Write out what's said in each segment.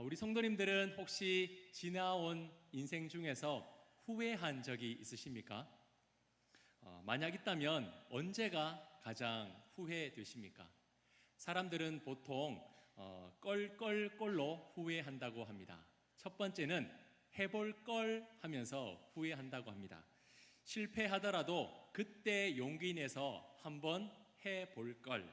우리 성도님들은 혹시 지나온 인생 중에서 후회한 적이 있으십니까? 만약 있다면 언제가 가장 후회되십니까? 사람들은 보통 껄껄껄로 후회한다고 합니다. 첫 번째는 해볼 걸 하면서 후회한다고 합니다. 실패하더라도 그때 용기 내서 한번 해볼 걸.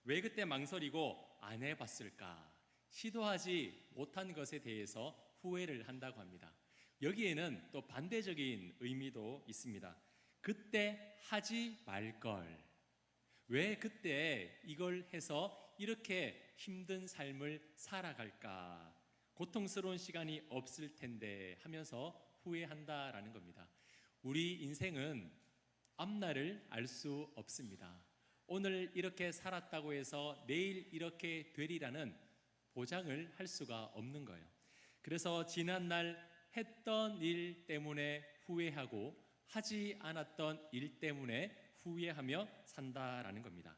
왜 그때 망설이고 안 해봤을까? 시도하지 못한 것에 대해서 후회를 한다고 합니다. 여기에는 또 반대적인 의미도 있습니다. 그때 하지 말 걸. 왜 그때 이걸 해서 이렇게 힘든 삶을 살아갈까? 고통스러운 시간이 없을 텐데 하면서 후회한다라는 겁니다. 우리 인생은 앞날을 알 수 없습니다. 오늘 이렇게 살았다고 해서 내일 이렇게 되리라는 보장을 할 수가 없는 거예요. 그래서 지난날 했던 일 때문에 후회하고 하지 않았던 일 때문에 후회하며 산다라는 겁니다.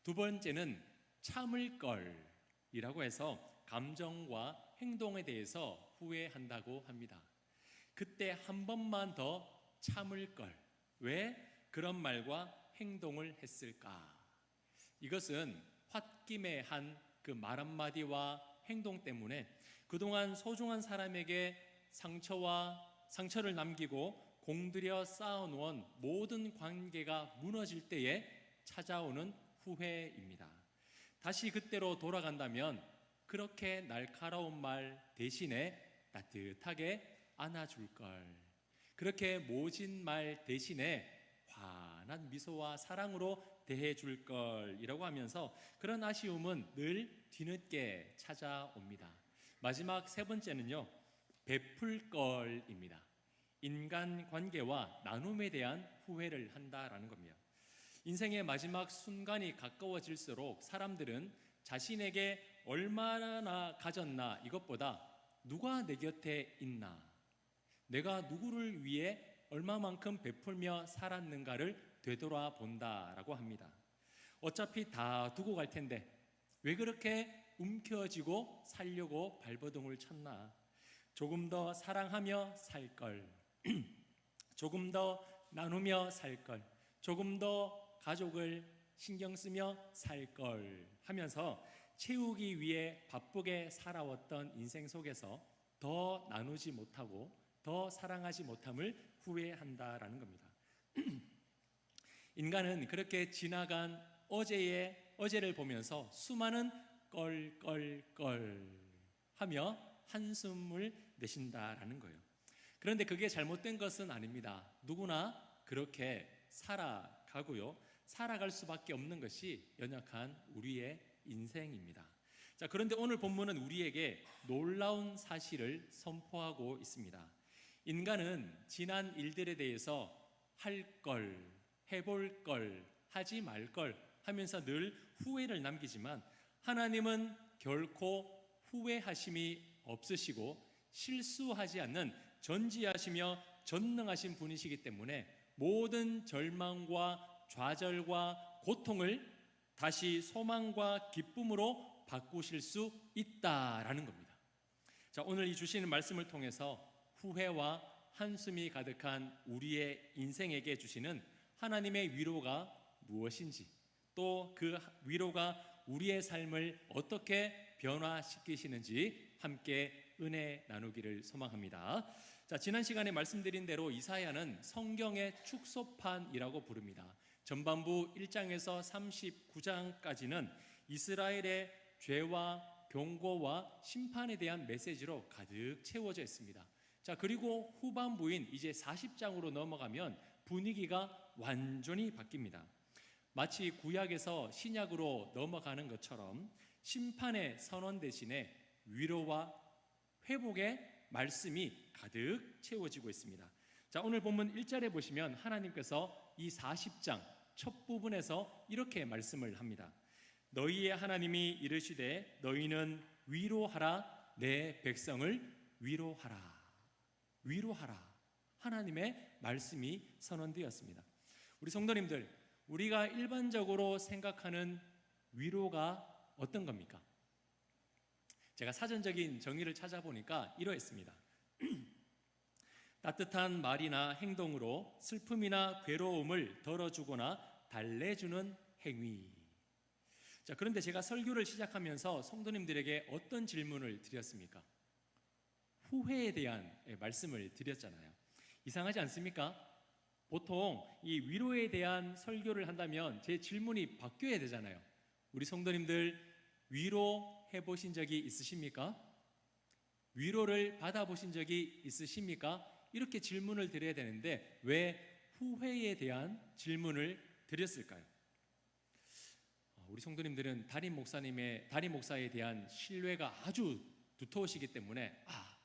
두 번째는 참을 걸이라고 해서 감정과 행동에 대해서 후회한다고 합니다. 그때 한 번만 더 참을 걸. 왜 그런 말과 행동을 했을까? 이것은 홧김에 한 그 말 한마디와 행동 때문에 그동안 소중한 사람에게 상처를 남기고 공들여 쌓아놓은 모든 관계가 무너질 때에 찾아오는 후회입니다. 다시 그때로 돌아간다면 그렇게 날카로운 말 대신에 따뜻하게 안아줄 걸. 그렇게 모진 말 대신에 환한 미소와 사랑으로 대해줄 걸이라고 하면서 그런 아쉬움은 늘 뒤늦게 찾아옵니다. 마지막 세 번째는요, 베풀 걸입니다. 인간관계와 나눔에 대한 후회를 한다라는 겁니다. 인생의 마지막 순간이 가까워질수록 사람들은 자신에게 얼마나 가졌나 이것보다 누가 내 곁에 있나, 내가 누구를 위해 얼마만큼 베풀며 살았는가를 되돌아본다라고 합니다. 어차피 다 두고 갈 텐데 왜 그렇게 움켜쥐고 살려고 발버둥을 쳤나? 조금 더 사랑하며 살 걸, 조금 더 나누며 살 걸, 조금 더 가족을 신경 쓰며 살 걸 하면서 채우기 위해 바쁘게 살아왔던 인생 속에서 더 나누지 못하고 더 사랑하지 못함을 후회한다라는 겁니다. 인간은 그렇게 지나간 어제를 보면서 수많은 껄껄껄 하며 한숨을 내쉰다라는 거예요. 그런데 그게 잘못된 것은 아닙니다. 누구나 그렇게 살아가고요. 살아갈 수밖에 없는 것이 연약한 우리의 인생입니다. 자, 그런데 오늘 본문은 우리에게 놀라운 사실을 선포하고 있습니다. 인간은 지난 일들에 대해서 할 걸, 해볼 걸, 하지 말 걸 하면서 늘 후회를 남기지만 하나님은 결코 후회하심이 없으시고 실수하지 않는 전지하시며 전능하신 분이시기 때문에 모든 절망과 좌절과 고통을 다시 소망과 기쁨으로 바꾸실 수 있다라는 겁니다. 자, 오늘 이 주시는 말씀을 통해서 후회와 한숨이 가득한 우리의 인생에게 주시는 하나님의 위로가 무엇인지, 또 그 위로가 우리의 삶을 어떻게 변화시키시는지 함께 은혜 나누기를 소망합니다. 자, 지난 시간에 말씀드린 대로 이사야는 성경의 축소판이라고 부릅니다. 전반부 1장에서 39장까지는 이스라엘의 죄와 경고와 심판에 대한 메시지로 가득 채워져 있습니다. 자, 그리고 후반부인 이제 40장으로 넘어가면 분위기가 완전히 바뀝니다. 마치 구약에서 신약으로 넘어가는 것처럼 심판의 선언 대신에 위로와 회복의 말씀이 가득 채워지고 있습니다. 자, 오늘 본문 1절에 보시면 하나님께서 이 40장 첫 부분에서 이렇게 말씀을 합니다. 너희의 하나님이 이르시되 너희는 위로하라, 내 백성을 위로하라. 위로하라. 하나님의 말씀이 선언되었습니다. 우리 성도님들, 우리가 일반적으로 생각하는 위로가 어떤 겁니까? 제가 사전적인 정의를 찾아보니까 이러했습니다. 따뜻한 말이나 행동으로 슬픔이나 괴로움을 덜어주거나 달래주는 행위. 자, 그런데 제가 설교를 시작하면서 성도님들에게 어떤 질문을 드렸습니까? 후회에 대한 말씀을 드렸잖아요. 이상하지 않습니까? 보통 이 위로에 대한 설교를 한다면 제 질문이 바뀌어야 되잖아요. 우리 성도님들 위로해 보신 적이 있으십니까? 위로를 받아보신 적이 있으십니까? 이렇게 질문을 드려야 되는데 왜 후회에 대한 질문을 드렸을까요? 우리 성도님들은 담임 목사에 대한 신뢰가 아주 두터우시기 때문에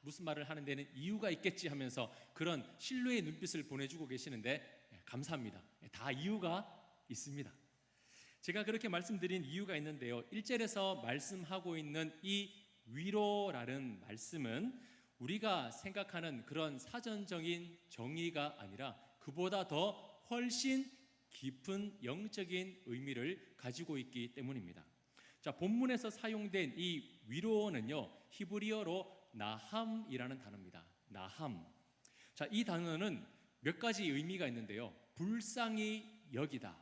무슨 말을 하는 데는 이유가 있겠지 하면서 그런 신뢰의 눈빛을 보내주고 계시는데 감사합니다. 다 이유가 있습니다. 제가 그렇게 말씀드린 이유가 있는데요, 1절에서 말씀하고 있는 이 위로라는 말씀은 우리가 생각하는 그런 사전적인 정의가 아니라 그보다 더 훨씬 깊은 영적인 의미를 가지고 있기 때문입니다. 자, 본문에서 사용된 이 위로는요, 히브리어로 나함이라는 단어입니다. 나함. 자, 이 단어는 몇 가지 의미가 있는데요, 불쌍히 여기다,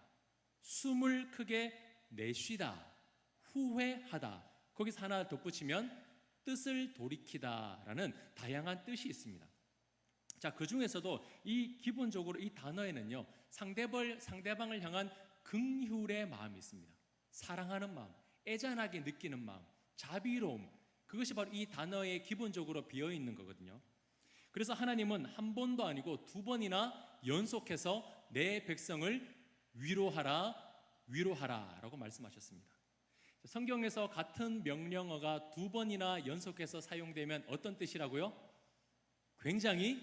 숨을 크게 내쉬다, 후회하다, 거기서 하나 덧붙이면 뜻을 돌이키다라는 다양한 뜻이 있습니다. 자, 그 중에서도 이 기본적으로 이 단어에는요, 상대방을 향한 긍휼의 마음이 있습니다. 사랑하는 마음, 애잔하게 느끼는 마음, 자비로움, 그것이 바로 이 단어에 기본적으로 비어 있는 거거든요. 그래서 하나님은 한 번도 아니고 두 번이나 연속해서 내 백성을 위로하라 라고 말씀하셨습니다. 성경에서 같은 명령어가 두 번이나 연속해서 사용되면 어떤 뜻이라고요? 굉장히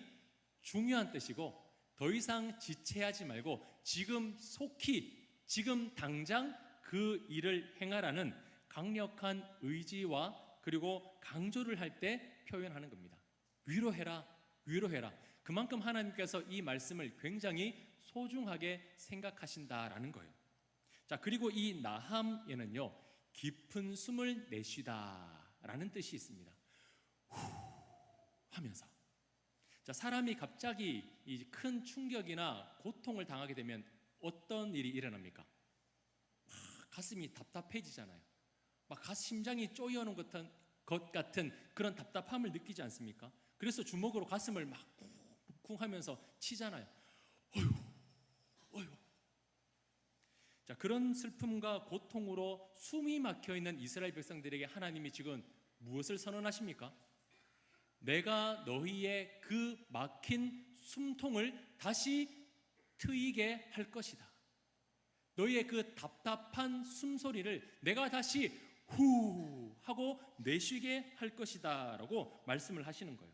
중요한 뜻이고, 더 이상 지체하지 말고 지금 속히, 지금 당장 그 일을 행하라는 강력한 의지와 그리고 강조를 할 때 표현하는 겁니다. 위로해라, 위로해라. 그만큼 하나님께서 이 말씀을 굉장히 소중하게 생각하신다라는 거예요. 자, 그리고 이 나함에는요, 깊은 숨을 내쉬다라는 뜻이 있습니다. 후 하면서. 자, 사람이 갑자기 이 큰 충격이나 고통을 당하게 되면 어떤 일이 일어납니까? 가슴이 답답해지잖아요. 심장이 쪼여오는 것 같은 그런 답답함을 느끼지 않습니까? 그래서 주먹으로 가슴을 막 쿵쿵 하면서 치잖아요. 어휴. 자, 그런 슬픔과 고통으로 숨이 막혀 있는 이스라엘 백성들에게 하나님이 지금 무엇을 선언하십니까? 내가 너희의 그 막힌 숨통을 다시 트이게 할 것이다. 너희의 그 답답한 숨소리를 내가 다시 후 하고 내쉬게 할 것이다 라고 말씀을 하시는 거예요.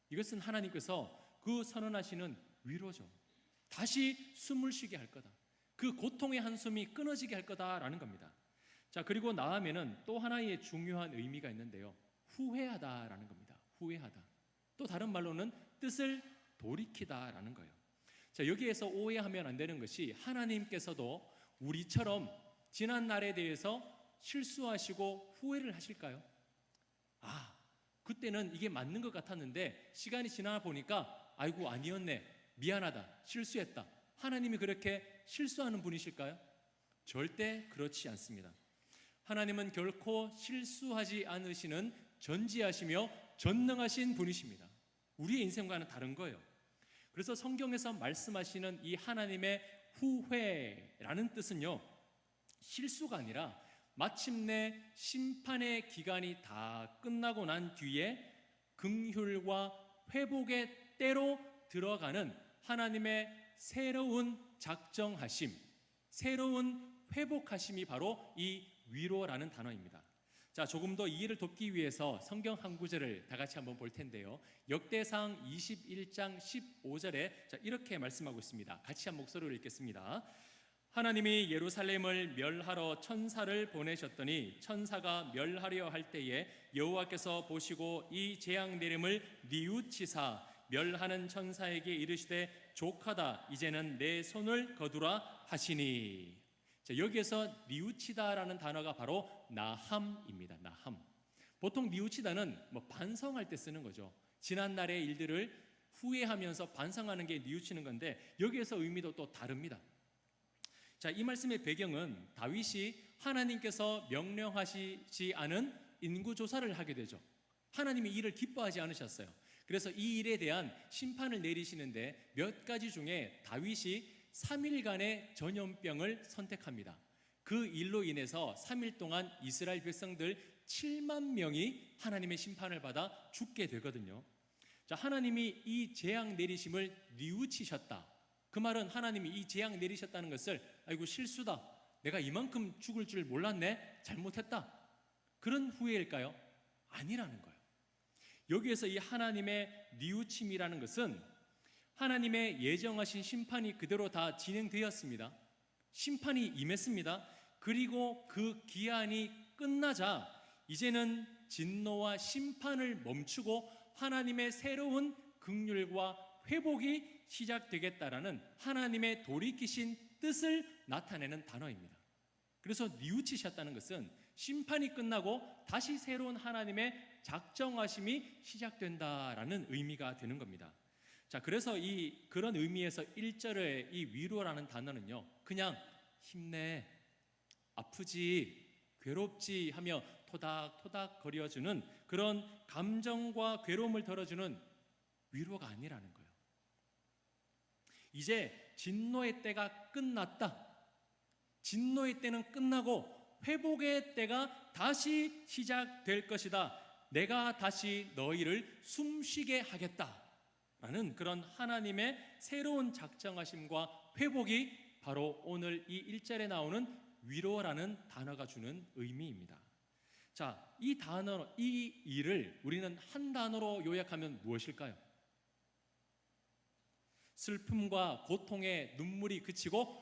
이것은 하나님께서 그 선언하시는 위로죠. 다시 숨을 쉬게 할 거다. 그 고통의 한숨이 끊어지게 할 거다라는 겁니다. 자, 그리고 나아면은 또 하나의 중요한 의미가 있는데요, 후회하다라는 겁니다. 후회하다. 또 다른 말로는 뜻을 돌이키다라는 거예요. 자, 여기에서 오해하면 안 되는 것이 하나님께서도 우리처럼 지난 날에 대해서 실수하시고 후회를 하실까요? 그때는 이게 맞는 것 같았는데 시간이 지나 보니까 아이고 아니었네, 미안하다, 실수했다. 하나님이 그렇게 실수하는 분이실까요? 절대 그렇지 않습니다. 하나님은 결코 실수하지 않으시는 전지하시며 전능하신 분이십니다. 우리의 인생과는 다른 거예요. 그래서 성경에서 말씀하시는 이 하나님의 후회라는 뜻은요, 실수가 아니라 마침내 심판의 기간이 다 끝나고 난 뒤에 긍휼과 회복의 때로 들어가는 하나님의 새로운 작정하심, 새로운 회복하심이 바로 이 위로라는 단어입니다. 자, 조금 더 이해를 돕기 위해서 성경 한 구절을 다 같이 한번 볼 텐데요, 역대상 21장 15절에 이렇게 말씀하고 있습니다. 같이 한 목소리로 읽겠습니다. 하나님이 예루살렘을 멸하러 천사를 보내셨더니 천사가 멸하려 할 때에 여호와께서 보시고 이 재앙 내림을 뉘우치사 멸하는 천사에게 이르시되 족하다, 이제는 내 손을 거두라 하시니. 자, 여기에서 뉘우치다라는 단어가 바로 나함입니다. 나함. 보통 뉘우치다는 반성할 때 쓰는 거죠. 지난날의 일들을 후회하면서 반성하는 게 뉘우치는 건데 여기에서 의미도 또 다릅니다. 자, 이 말씀의 배경은 다윗이 하나님께서 명령하시지 않은 인구조사를 하게 되죠. 하나님이 이를 기뻐하지 않으셨어요. 그래서 이 일에 대한 심판을 내리시는데 몇 가지 중에 다윗이 3일간의 전염병을 선택합니다. 그 일로 인해서 3일 동안 이스라엘 백성들 7만 명이 하나님의 심판을 받아 죽게 되거든요. 자, 하나님이 이 재앙 내리심을 뉘우치셨다. 그 말은 하나님이 이 재앙 내리셨다는 것을 아이고 실수다, 내가 이만큼 죽을 줄 몰랐네, 잘못했다, 그런 후회일까요? 아니라는 거예요. 여기에서 이 하나님의 뉘우침이라는 것은 하나님의 예정하신 심판이 그대로 다 진행되었습니다. 심판이 임했습니다. 그리고 그 기한이 끝나자 이제는 진노와 심판을 멈추고 하나님의 새로운 긍휼과 회복이 시작되겠다라는 하나님의 돌이키신 뜻을 나타내는 단어입니다. 그래서 뉘우치셨다는 것은 심판이 끝나고 다시 새로운 하나님의 작정하심이 시작된다라는 의미가 되는 겁니다. 자, 그래서 그런 의미에서 1절의 이 위로라는 단어는요, 그냥 힘내, 아프지, 괴롭지 하며 토닥토닥 거려주는 그런 감정과 괴로움을 덜어주는 위로가 아니라는 거예요. 이제 진노의 때가 끝났다. 진노의 때는 끝나고 회복의 때가 다시 시작될 것이다. 내가 다시 너희를 숨쉬게 하겠다라는 그런 하나님의 새로운 작정하심과 회복이 바로 오늘 이 1절에 나오는 위로라는 단어가 주는 의미입니다. 자, 이 단어, 이 일을 우리는 한 단어로 요약하면 무엇일까요? 슬픔과 고통의 눈물이 그치고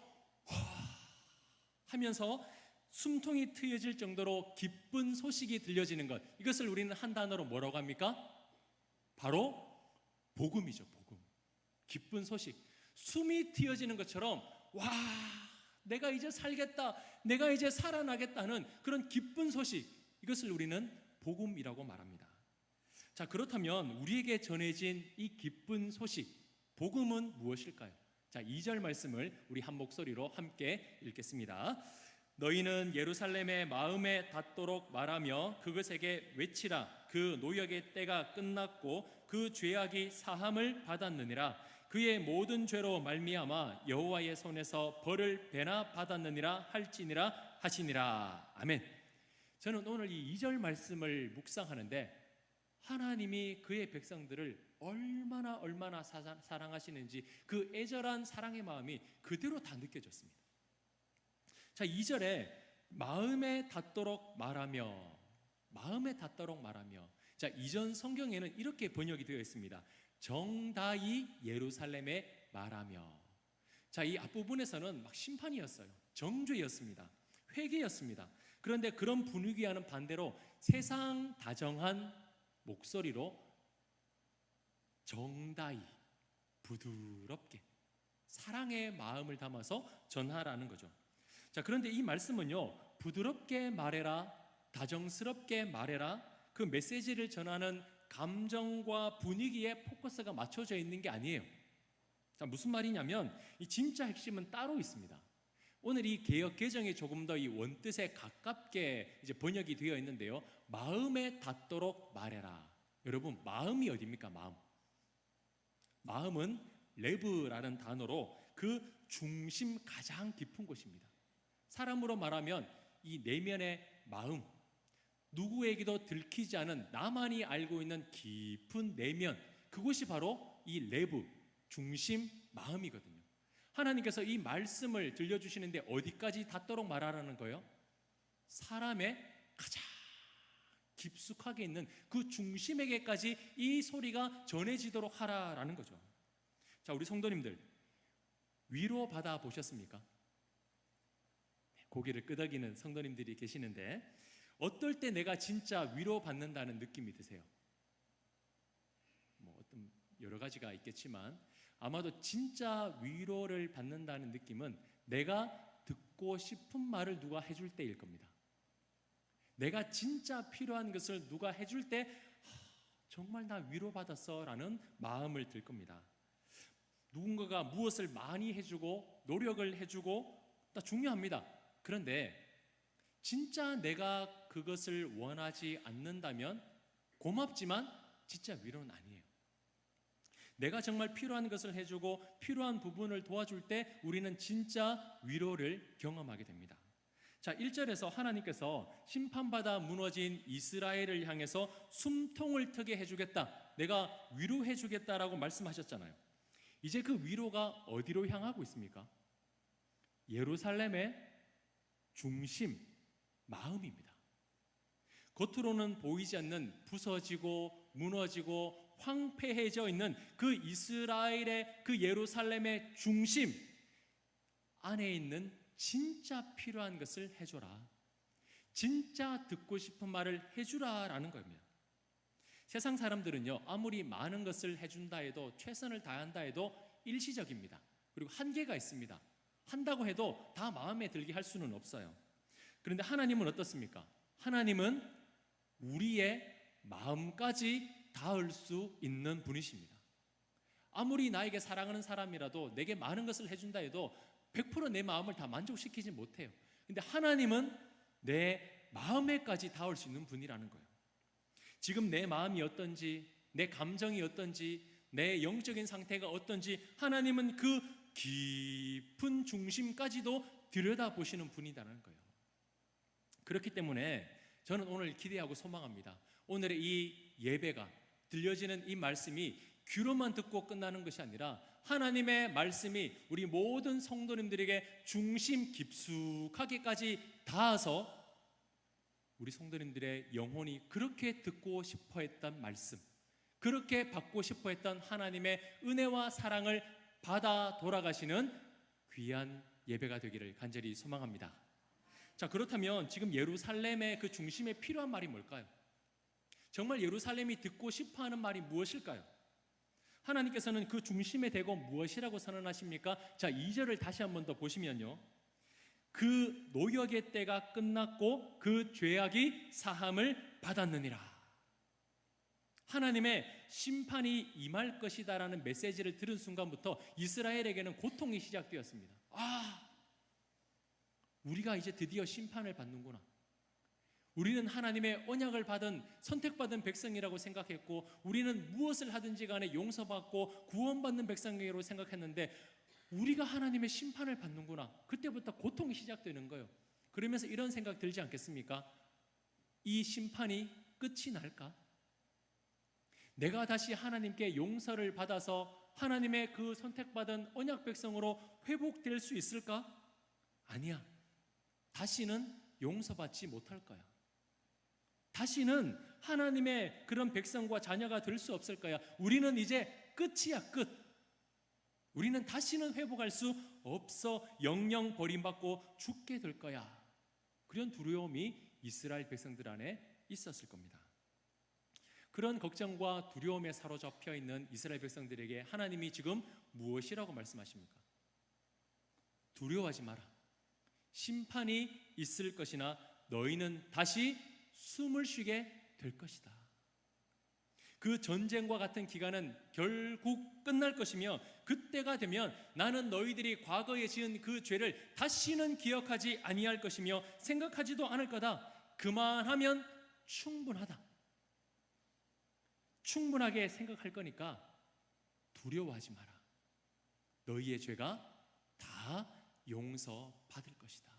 하면서 숨통이 트여질 정도로 기쁜 소식이 들려지는 것, 이것을 우리는 한 단어로 뭐라고 합니까? 바로 복음이죠. 복음. 기쁜 소식. 숨이 트여지는 것처럼 와, 내가 이제 살겠다, 내가 이제 살아나겠다는 그런 기쁜 소식, 이것을 우리는 복음이라고 말합니다. 자, 그렇다면 우리에게 전해진 이 기쁜 소식, 복음은 무엇일까요? 자, 2절 말씀을 우리 한 목소리로 함께 읽겠습니다. 너희는 예루살렘의 마음에 닿도록 말하며 그것에게 외치라. 그 노역의 때가 끝났고 그 죄악이 사함을 받았느니라. 그의 모든 죄로 말미암아 여호와의 손에서 벌을 배나 받았느니라 할지니라 하시니라. 아멘. 저는 오늘 이 2절 말씀을 묵상하는데 하나님이 그의 백성들을 얼마나 사랑하시는지 그 애절한 사랑의 마음이 그대로 다 느껴졌습니다. 자, 2절에 마음에 닿도록 말하며, 마음에 닿도록 말하며. 자, 이전 성경에는 이렇게 번역이 되어 있습니다. 정다이 예루살렘에 말하며. 자, 이 앞부분에서는 막 심판이었어요. 정죄였습니다. 회개였습니다. 그런데 그런 분위기와는 반대로 세상 다정한 목소리로 정다이, 부드럽게 사랑의 마음을 담아서 전하라는 거죠. 자, 그런데 이 말씀은요, 부드럽게 말해라, 다정스럽게 말해라, 그 메시지를 전하는 감정과 분위기에 포커스가 맞춰져 있는 게 아니에요. 자, 무슨 말이냐면 이 진짜 핵심은 따로 있습니다. 오늘 이 개역 개정이 조금 더 이 원뜻에 가깝게 이제 번역이 되어 있는데요, 마음에 닿도록 말해라. 여러분, 마음이 어디입니까? 마음은 레브라는 단어로 그 중심 가장 깊은 곳입니다. 사람으로 말하면 이 내면의 마음, 누구에게도 들키지 않은 나만이 알고 있는 깊은 내면, 그곳이 바로 이 레브, 중심, 마음이거든요. 하나님께서 이 말씀을 들려주시는데 어디까지 닿도록 말하라는 거예요? 사람의 가장 깊숙하게 있는 그 중심에게까지 이 소리가 전해지도록 하라라는 거죠. 자, 우리 성도님들, 위로받아 보셨습니까? 고개를 끄덕이는 성도님들이 계시는데 어떨 때 내가 진짜 위로받는다는 느낌이 드세요? 어떤 여러 가지가 있겠지만 아마도 진짜 위로를 받는다는 느낌은 내가 듣고 싶은 말을 누가 해줄 때일 겁니다. 내가 진짜 필요한 것을 누가 해줄 때 정말 나 위로받았어 라는 마음을 들 겁니다. 누군가가 무엇을 많이 해주고 노력을 해주고 다 중요합니다. 그런데 진짜 내가 그것을 원하지 않는다면 고맙지만 진짜 위로는 아니에요. 내가 정말 필요한 것을 해주고 필요한 부분을 도와줄 때 우리는 진짜 위로를 경험하게 됩니다. 자, 1절에서 하나님께서 심판받아 무너진 이스라엘을 향해서 숨통을 트게 해주겠다, 내가 위로해 주겠다라고 말씀하셨잖아요. 이제 그 위로가 어디로 향하고 있습니까? 예루살렘의 중심, 마음입니다. 겉으로는 보이지 않는 부서지고 무너지고 황폐해져 있는 그 이스라엘의 그 예루살렘의 중심 안에 있는 진짜 필요한 것을 해줘라, 진짜 듣고 싶은 말을 해주라 라는 겁니다. 세상 사람들은요, 아무리 많은 것을 해준다 해도, 최선을 다한다 해도 일시적입니다. 그리고 한계가 있습니다. 한다고 해도 다 마음에 들게 할 수는 없어요. 그런데 하나님은 어떻습니까? 하나님은 우리의 마음까지 닿을 수 있는 분이십니다. 아무리 나에게 사랑하는 사람이라도 내게 많은 것을 해준다 해도 100% 내 마음을 다 만족시키지 못해요. 근데 하나님은 내 마음에까지 닿을 수 있는 분이라는 거예요. 지금 내 마음이 어떤지, 내 감정이 어떤지, 내 영적인 상태가 어떤지 하나님은 그 깊은 중심까지도 들여다보시는 분이라는 거예요. 그렇기 때문에 저는 오늘 기대하고 소망합니다. 오늘의 이 예배가, 들려지는 이 말씀이 귀로만 듣고 끝나는 것이 아니라 하나님의 말씀이 우리 모든 성도님들에게 중심 깊숙하게까지 닿아서 우리 성도님들의 영혼이 그렇게 듣고 싶어 했던 말씀, 그렇게 받고 싶어 했던 하나님의 은혜와 사랑을 받아 돌아가시는 귀한 예배가 되기를 간절히 소망합니다. 자, 그렇다면 지금 예루살렘의 그 중심에 필요한 말이 뭘까요? 정말 예루살렘이 듣고 싶어하는 말이 무엇일까요? 하나님께서는 그 중심에 대고 무엇이라고 선언하십니까? 자, 2절을 다시 한 번 더 보시면요, 그 노역의 때가 끝났고 그 죄악이 사함을 받았느니라. 하나님의 심판이 임할 것이다라는 메시지를 들은 순간부터 이스라엘에게는 고통이 시작되었습니다. 우리가 이제 드디어 심판을 받는구나. 우리는 하나님의 언약을 받은 선택받은 백성이라고 생각했고, 우리는 무엇을 하든지 간에 용서받고 구원받는 백성이라고 생각했는데 우리가 하나님의 심판을 받는구나. 그때부터 고통이 시작되는 거예요. 그러면서 이런 생각 들지 않겠습니까? 이 심판이 끝이 날까? 내가 다시 하나님께 용서를 받아서 하나님의 그 선택받은 언약 백성으로 회복될 수 있을까? 아니야. 다시는 용서받지 못할 거야. 다시는 하나님의 그런 백성과 자녀가 될 수 없을 거야. 우리는 이제 끝이야, 끝. 우리는 다시는 회복할 수 없어. 영영 버림받고 죽게 될 거야. 그런 두려움이 이스라엘 백성들 안에 있었을 겁니다. 그런 걱정과 두려움에 사로잡혀 있는 이스라엘 백성들에게 하나님이 지금 무엇이라고 말씀하십니까? 두려워하지 마라. 심판이 있을 것이나 너희는 다시 숨을 쉬게 될 것이다. 그 전쟁과 같은 기간은 결국 끝날 것이며, 그때가 되면 나는 너희들이 과거에 지은 그 죄를 다시는 기억하지 아니할 것이며 생각하지도 않을 거다. 그만하면 충분하다. 충분하게 생각할 거니까 두려워하지 마라. 너희의 죄가 다 용서받을 것이다.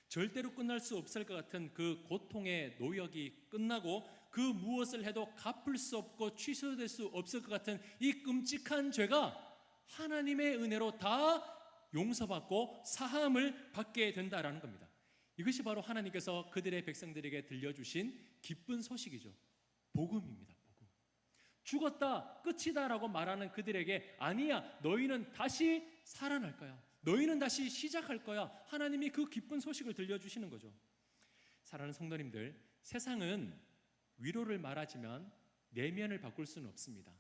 절대로 끝날 수 없을 것 같은 그 고통의 노역이 끝나고 그 무엇을 해도 갚을 수 없고 취소될 수 없을 것 같은 이 끔찍한 죄가 하나님의 은혜로 다 용서받고 사함을 받게 된다라는 겁니다. 이것이 바로 하나님께서 그들의 백성들에게 들려주신 기쁜 소식이죠. 복음입니다. 복음. 죽었다, 끝이다 라고 말하는 그들에게 아니야, 너희는 다시 살아날 거야. 너희는 다시 시작할 거야. 하나님이 그 기쁜 소식을 들려주시는 거죠. 사랑하는 성도님들, 세상은 위로를 말하지만 내면을 바꿀 수는 없습니다.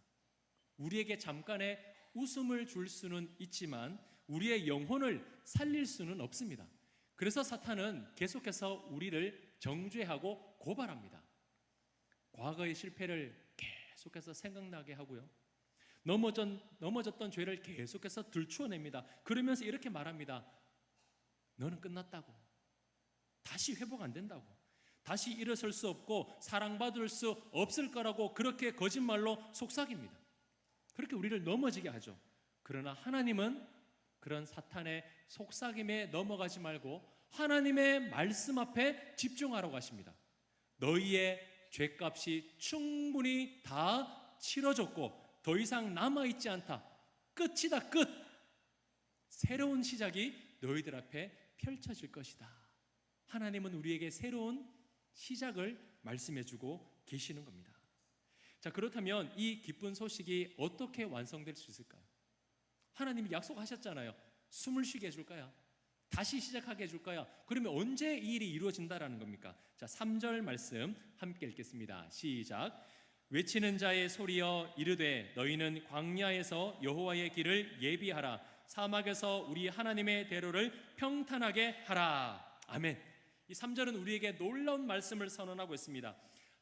우리에게 잠깐의 웃음을 줄 수는 있지만 우리의 영혼을 살릴 수는 없습니다. 그래서 사탄은 계속해서 우리를 정죄하고 고발합니다. 과거의 실패를 계속해서 생각나게 하고요. 넘어졌던 죄를 계속해서 들추어냅니다. 그러면서 이렇게 말합니다. 너는 끝났다고. 다시 회복 안 된다고. 다시 일어설 수 없고 사랑받을 수 없을 거라고 그렇게 거짓말로 속삭입니다. 그렇게 우리를 넘어지게 하죠. 그러나 하나님은 그런 사탄의 속삭임에 넘어가지 말고 하나님의 말씀 앞에 집중하라고 하십니다. 너희의 죄값이 충분히 다 치러졌고 더 이상 남아있지 않다. 끝이다, 끝. 새로운 시작이 너희들 앞에 펼쳐질 것이다. 하나님은 우리에게 새로운 시작을 말씀해주고 계시는 겁니다. 자, 그렇다면 이 기쁜 소식이 어떻게 완성될 수 있을까요? 하나님이 약속하셨잖아요. 숨을 쉬게 해줄까요? 다시 시작하게 해줄까요? 그러면 언제 이 일이 이루어진다라는 겁니까? 자, 3절 말씀 함께 읽겠습니다. 시작. 외치는 자의 소리여 이르되 너희는 광야에서 여호와의 길을 예비하라. 사막에서 우리 하나님의 대로를 평탄하게 하라. 아멘. 이 3절은 우리에게 놀라운 말씀을 선언하고 있습니다.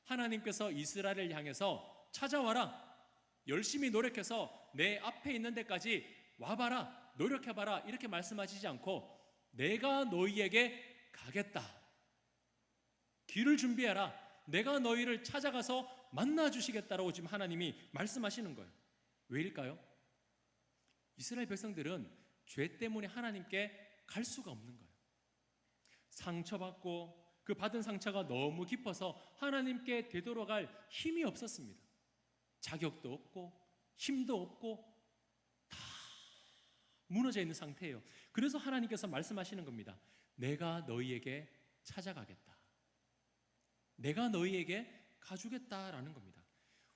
하나님께서 이스라엘을 향해서 찾아와라. 열심히 노력해서 내 앞에 있는 데까지 와봐라. 노력해봐라. 이렇게 말씀하시지 않고 내가 너희에게 가겠다. 길을 준비해라. 내가 너희를 찾아가서 만나주시겠다라고 지금 하나님이 말씀하시는 거예요. 왜일까요? 이스라엘 백성들은 죄 때문에 하나님께 갈 수가 없는 거예요. 상처받고 그 받은 상처가 너무 깊어서 하나님께 되돌아갈 힘이 없었습니다. 자격도 없고 힘도 없고 다 무너져 있는 상태예요. 그래서 하나님께서 말씀하시는 겁니다. 내가 너희에게 찾아가겠다. 내가 너희에게 가주겠다라는 겁니다.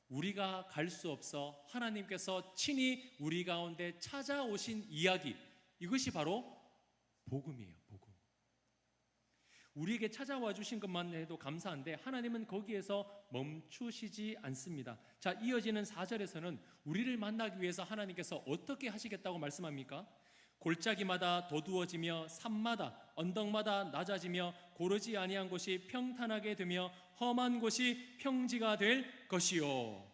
우리가 갈 수 없어 하나님께서 친히 우리 가운데 찾아오신 이야기, 이것이 바로 복음이에요. 복음. 우리에게 찾아와 주신 것만 해도 감사한데 하나님은 거기에서 멈추시지 않습니다. 자, 이어지는 4절에서는 우리를 만나기 위해서 하나님께서 어떻게 하시겠다고 말씀합니까? 골짜기마다 도두어지며 산마다 언덕마다 낮아지며 고르지 아니한 곳이 평탄하게 되며 험한 곳이 평지가 될 것이요.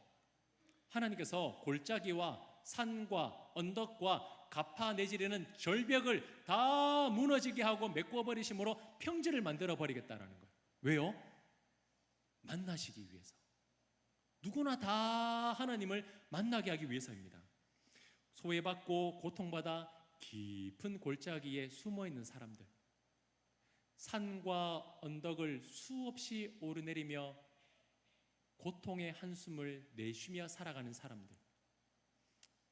하나님께서 골짜기와 산과 언덕과 가파 내지르는 절벽을 다 무너지게 하고 메꿔버리심으로 평지를 만들어 버리겠다라는 거예요. 왜요? 만나시기 위해서. 누구나 다 하나님을 만나게 하기 위해서입니다. 소외받고 고통받아 깊은 골짜기에 숨어있는 사람들, 산과 언덕을 수없이 오르내리며 고통의 한숨을 내쉬며 살아가는 사람들,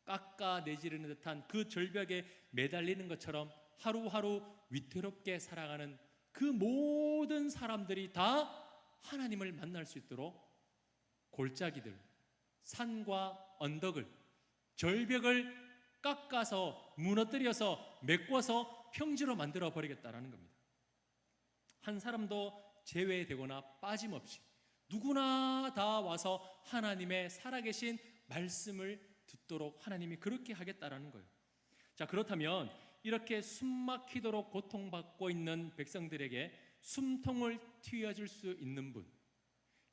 깎아 내지르는 듯한 그 절벽에 매달리는 것처럼 하루하루 위태롭게 살아가는 그 모든 사람들이 다 하나님을 만날 수 있도록 골짜기들, 산과 언덕을, 절벽을 깎아서 무너뜨려서 메꿔서 평지로 만들어 버리겠다라는 겁니다. 한 사람도 제외되거나 빠짐없이 누구나 다 와서 하나님의 살아계신 말씀을 듣도록 하나님이 그렇게 하겠다라는 거예요. 자, 그렇다면 이렇게 숨막히도록 고통받고 있는 백성들에게 숨통을 트여줄 수 있는 분,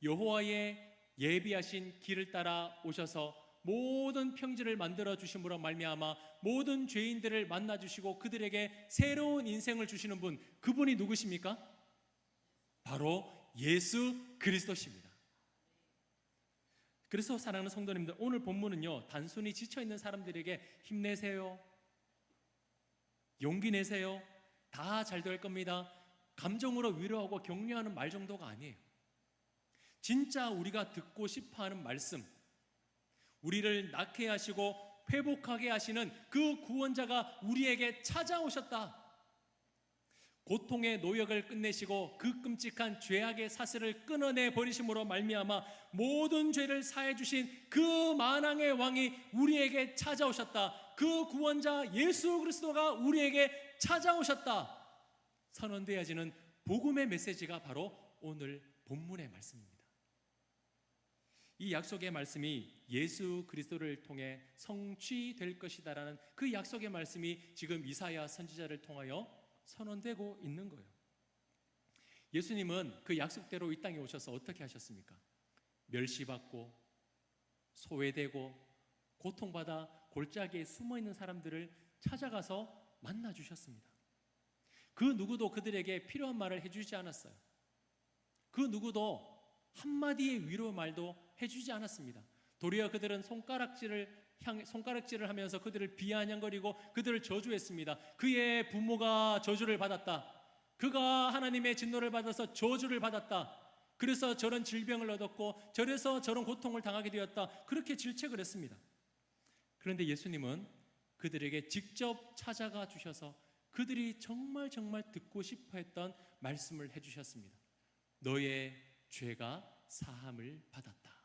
여호와의 예비하신 길을 따라 오셔서 모든 평지를 만들어 주심으로 말미암아 모든 죄인들을 만나 주시고 그들에게 새로운 인생을 주시는 분, 그분이 누구십니까? 바로 예수 그리스도십니다. 그래서 사랑하는 성도님들, 오늘 본문은요, 단순히 지쳐있는 사람들에게 힘내세요, 용기 내세요, 다 잘 될 겁니다, 감정으로 위로하고 격려하는 말 정도가 아니에요. 진짜 우리가 듣고 싶어하는 말씀, 우리를 낫게 하시고 회복하게 하시는 그 구원자가 우리에게 찾아오셨다. 고통의 노역을 끝내시고 그 끔찍한 죄악의 사슬을 끊어내 버리심으로 말미암아 모든 죄를 사해 주신 그 만왕의 왕이 우리에게 찾아오셨다. 그 구원자 예수 그리스도가 우리에게 찾아오셨다. 선언되어지는 복음의 메시지가 바로 오늘 본문의 말씀입니다. 이 약속의 말씀이 예수 그리스도를 통해 성취될 것이다라는 그 약속의 말씀이 지금 이사야 선지자를 통하여 선언되고 있는 거예요. 예수님은 그 약속대로 이 땅에 오셔서 어떻게 하셨습니까? 멸시받고 소외되고 고통받아 골짜기에 숨어있는 사람들을 찾아가서 만나주셨습니다. 그 누구도 그들에게 필요한 말을 해주지 않았어요. 그 누구도 한마디의 위로 말도 해주지 않았습니다. 도리어 그들은 손가락질을 하면서 그들을 비아냥거리고 그들을 저주했습니다. 그의 부모가 저주를 받았다. 그가 하나님의 진노를 받아서 저주를 받았다. 그래서 저런 질병을 얻었고 저래서 저런 고통을 당하게 되었다. 그렇게 질책을 했습니다. 그런데 예수님은 그들에게 직접 찾아가 주셔서 그들이 정말 듣고 싶어 했던 말씀을 해주셨습니다. 너의 죄가 사함을 받았다.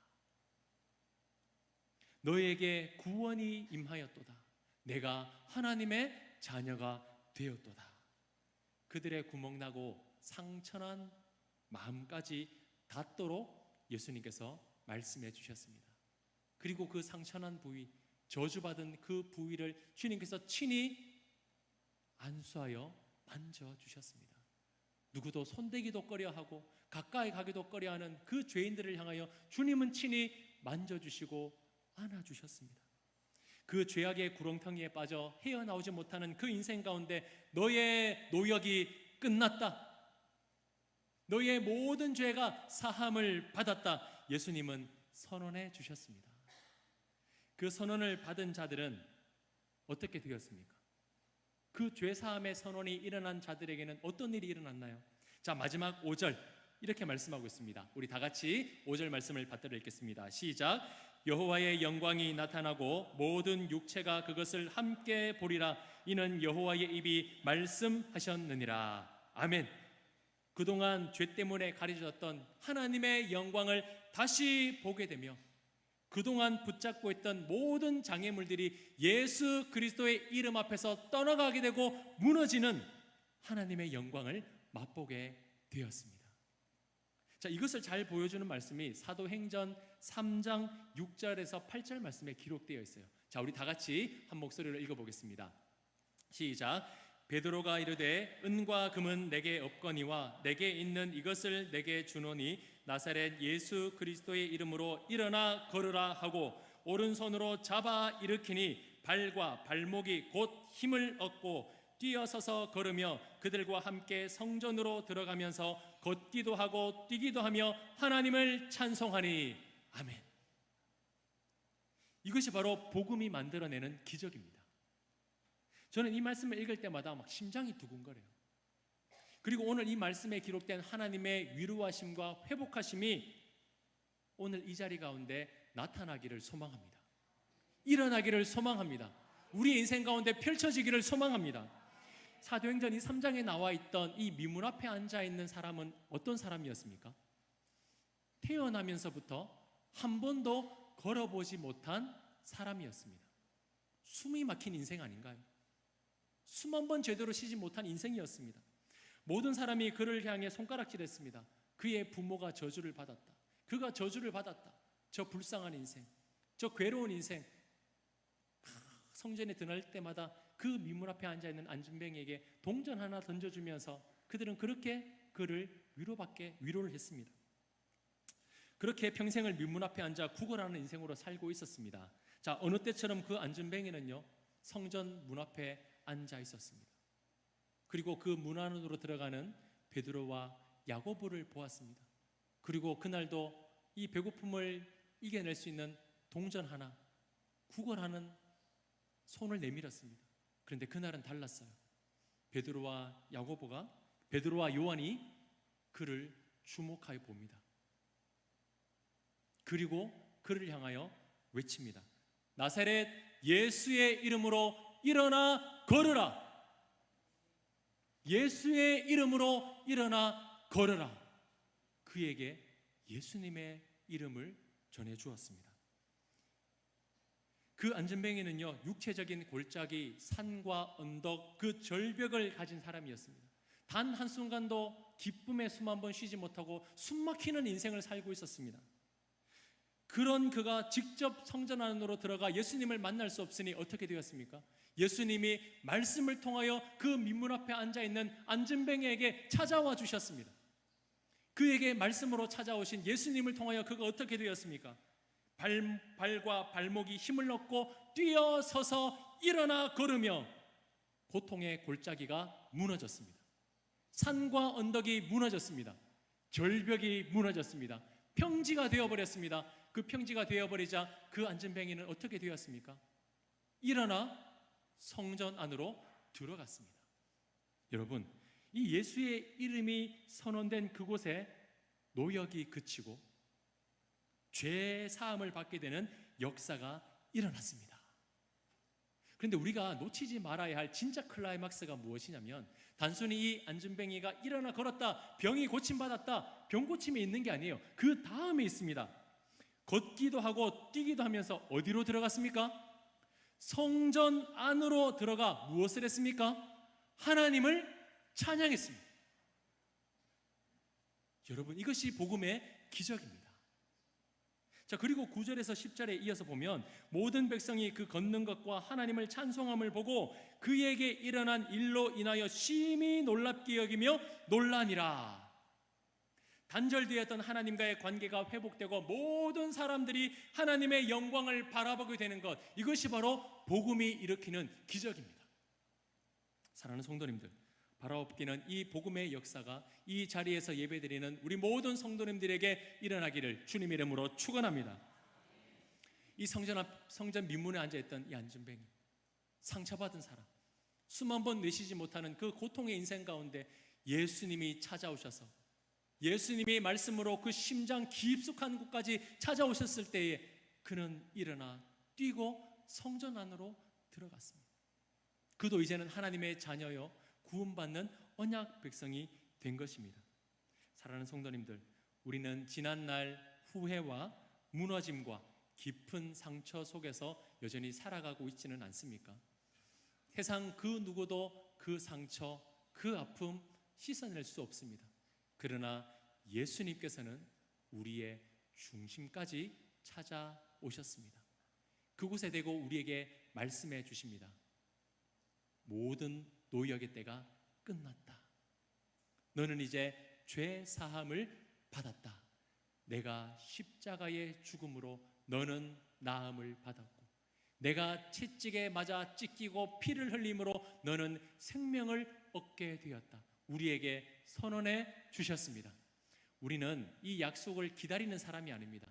너에게 구원이 임하였도다. 내가 하나님의 자녀가 되었도다. 그들의 구멍나고 상처난 마음까지 닿도록 예수님께서 말씀해 주셨습니다. 그리고 그 상처난 부위, 저주받은 그 부위를 주님께서 친히 안수하여 만져주셨습니다. 누구도 손대기도 꺼려하고 가까이 가기도 꺼려하는 그 죄인들을 향하여 주님은 친히 만져주시고 안아주셨습니다. 그 죄악의 구렁텅이에 빠져 헤어나오지 못하는 그 인생 가운데 너의 노역이 끝났다. 너의 모든 죄가 사함을 받았다. 예수님은 선언해 주셨습니다. 그 선언을 받은 자들은 어떻게 되었습니까? 그 죄사함의 선언이 일어난 자들에게는 어떤 일이 일어났나요? 자, 마지막 5절 이렇게 말씀하고 있습니다. 우리 다 같이 5절 말씀을 받들어 읽겠습니다. 시작. 여호와의 영광이 나타나고 모든 육체가 그것을 함께 보리라. 이는 여호와의 입이 말씀하셨느니라. 아멘. 그동안 죄 때문에 가려졌던 하나님의 영광을 다시 보게 되며 그동안 붙잡고 있던 모든 장애물들이 예수 그리스도의 이름 앞에서 떠나가게 되고 무너지는 하나님의 영광을 맛보게 되었습니다. 자, 이것을 잘 보여주는 말씀이 사도행전 3장 6절에서 8절 말씀에 기록되어 있어요. 자, 우리 다 같이 한 목소리로 읽어보겠습니다. 시작. 베드로가 이르되 은과 금은 내게 없거니와 내게 있는 이것을 내게 주노니 나사렛 예수 그리스도의 이름으로 일어나 걸으라 하고 오른손으로 잡아 일으키니 발과 발목이 곧 힘을 얻고 뛰어서서 걸으며 그들과 함께 성전으로 들어가면서 걷기도 하고 뛰기도 하며 하나님을 찬송하니. 아멘. 이것이 바로 복음이 만들어내는 기적입니다. 저는 이 말씀을 읽을 때마다 막 심장이 두근거려요. 그리고 오늘 이 말씀에 기록된 하나님의 위로하심과 회복하심이 오늘 이 자리 가운데 나타나기를 소망합니다. 일어나기를 소망합니다. 우리 인생 가운데 펼쳐지기를 소망합니다. 사도행전 3장에 나와 있던 이 미문 앞에 앉아 있는 사람은 어떤 사람이었습니까? 태어나면서부터 한 번도 걸어보지 못한 사람이었습니다. 숨이 막힌 인생 아닌가요? 숨 한 번 제대로 쉬지 못한 인생이었습니다. 모든 사람이 그를 향해 손가락질했습니다. 그의 부모가 저주를 받았다. 그가 저주를 받았다. 저 불쌍한 인생, 저 괴로운 인생. 성전에 드날 때마다 그 미문 앞에 앉아있는 안진뱅이에게 동전 하나 던져주면서 그들은 그렇게 그를 위로를 했습니다. 그렇게 평생을 미문 앞에 앉아 구걸하는 인생으로 살고 있었습니다. 자, 어느 때처럼 그 안진뱅이는요 성전 문 앞에 앉아 있었습니다. 그리고 그 문 안으로 들어가는 베드로와 야고보를 보았습니다. 그리고 그날도 이 배고픔을 이겨낼 수 있는 동전 하나, 구걸하는 손을 내밀었습니다. 그런데 그날은 달랐어요. 베드로와 요한이 그를 주목하여 봅니다. 그리고 그를 향하여 외칩니다. 나사렛 예수의 이름으로 일어나 걸으라. 예수의 이름으로 일어나 걸으라. 그에게 예수님의 이름을 전해 주었습니다. 그 안진뱅이는요 육체적인 골짜기, 산과 언덕, 그 절벽을 가진 사람이었습니다. 단 한순간도 기쁨의 숨 한 번 쉬지 못하고 숨막히는 인생을 살고 있었습니다. 그런 그가 직접 성전 안으로 들어가 예수님을 만날 수 없으니 어떻게 되었습니까? 예수님이 말씀을 통하여 그 민문 앞에 앉아있는 안진뱅이에게 찾아와 주셨습니다. 그에게 말씀으로 찾아오신 예수님을 통하여 그가 어떻게 되었습니까? 발과 발목이 힘을 얻고 뛰어서서 일어나 걸으며 고통의 골짜기가 무너졌습니다. 산과 언덕이 무너졌습니다. 절벽이 무너졌습니다. 평지가 되어버렸습니다. 그 평지가 되어버리자 그 안전뱅이는 어떻게 되었습니까? 일어나 성전 안으로 들어갔습니다. 여러분, 이 예수의 이름이 선언된 그곳에 노역이 그치고 죄 사함을 받게 되는 역사가 일어났습니다. 그런데 우리가 놓치지 말아야 할 진짜 클라이막스가 무엇이냐면, 단순히 이 안전뱅이가 일어나 걸었다, 병이 고침받았다, 병 고침이 있는 게 아니에요. 그 다음에 있습니다. 걷기도 하고 뛰기도 하면서 어디로 들어갔습니까? 성전 안으로 들어가 무엇을 했습니까? 하나님을 찬양했습니다. 여러분, 이것이 복음의 기적입니다. 자, 그리고 9절에서 10절에 이어서 보면 모든 백성이 그 걷는 것과 하나님을 찬송함을 보고 그에게 일어난 일로 인하여 심히 놀랍게 여기며 놀라니라. 단절되었던 하나님과의 관계가 회복되고 모든 사람들이 하나님의 영광을 바라보게 되는 것, 이것이 바로 복음이 일으키는 기적입니다. 사랑하는 성도님들, 바라옵기는 이 복음의 역사가 이 자리에서 예배드리는 우리 모든 성도님들에게 일어나기를 주님의 이름으로 축원합니다. 이 성전 민문에 앉아있던 이 안전뱅이, 상처받은 사람, 숨 한 번 내쉬지 못하는 그 고통의 인생 가운데 예수님이 찾아오셔서 예수님이 말씀으로 그 심장 깊숙한 곳까지 찾아오셨을 때에 그는 일어나 뛰고 성전 안으로 들어갔습니다. 그도 이제는 하나님의 자녀요 구원받는 언약 백성이 된 것입니다. 사랑하는 성도님들, 우리는 지난날 후회와 무너짐과 깊은 상처 속에서 여전히 살아가고 있지는 않습니까? 세상 그 누구도 그 상처, 그 아픔 씻어낼 수 없습니다. 그러나 예수님께서는 우리의 중심까지 찾아오셨습니다. 그곳에 대고 우리에게 말씀해 주십니다. 모든 노역의 때가 끝났다. 너는 이제 죄 사함을 받았다. 내가 십자가의 죽음으로 너는 나음을 받았고, 내가 채찍에 맞아 찢기고 피를 흘림으로 너는 생명을 얻게 되었다. 우리에게 선언해 주셨습니다. 우리는 이 약속을 기다리는 사람이 아닙니다.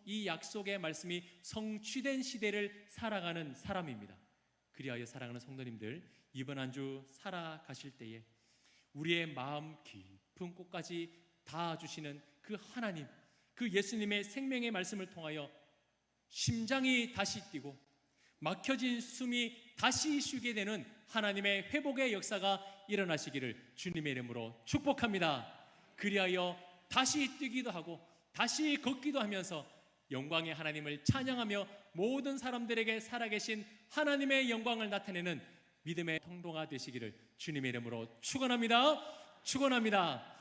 이 약속의 말씀이 성취된 시대를 살아가는 사람입니다. 그리하여 사랑하는 성도님들, 이번 한 주 살아가실 때에 우리의 마음 깊은 곳까지 닿아주시는 그 하나님, 그 예수님의 생명의 말씀을 통하여 심장이 다시 뛰고 막혀진 숨이 다시 쉬게 되는 하나님의 회복의 역사가 일어나시기를 주님의 이름으로 축복합니다. 그리하여 다시 뛰기도 하고 다시 걷기도 하면서 영광의 하나님을 찬양하며 모든 사람들에게 살아계신 하나님의 영광을 나타내는 믿음의 통로가 되시기를 주님의 이름으로 축원합니다. 축원합니다.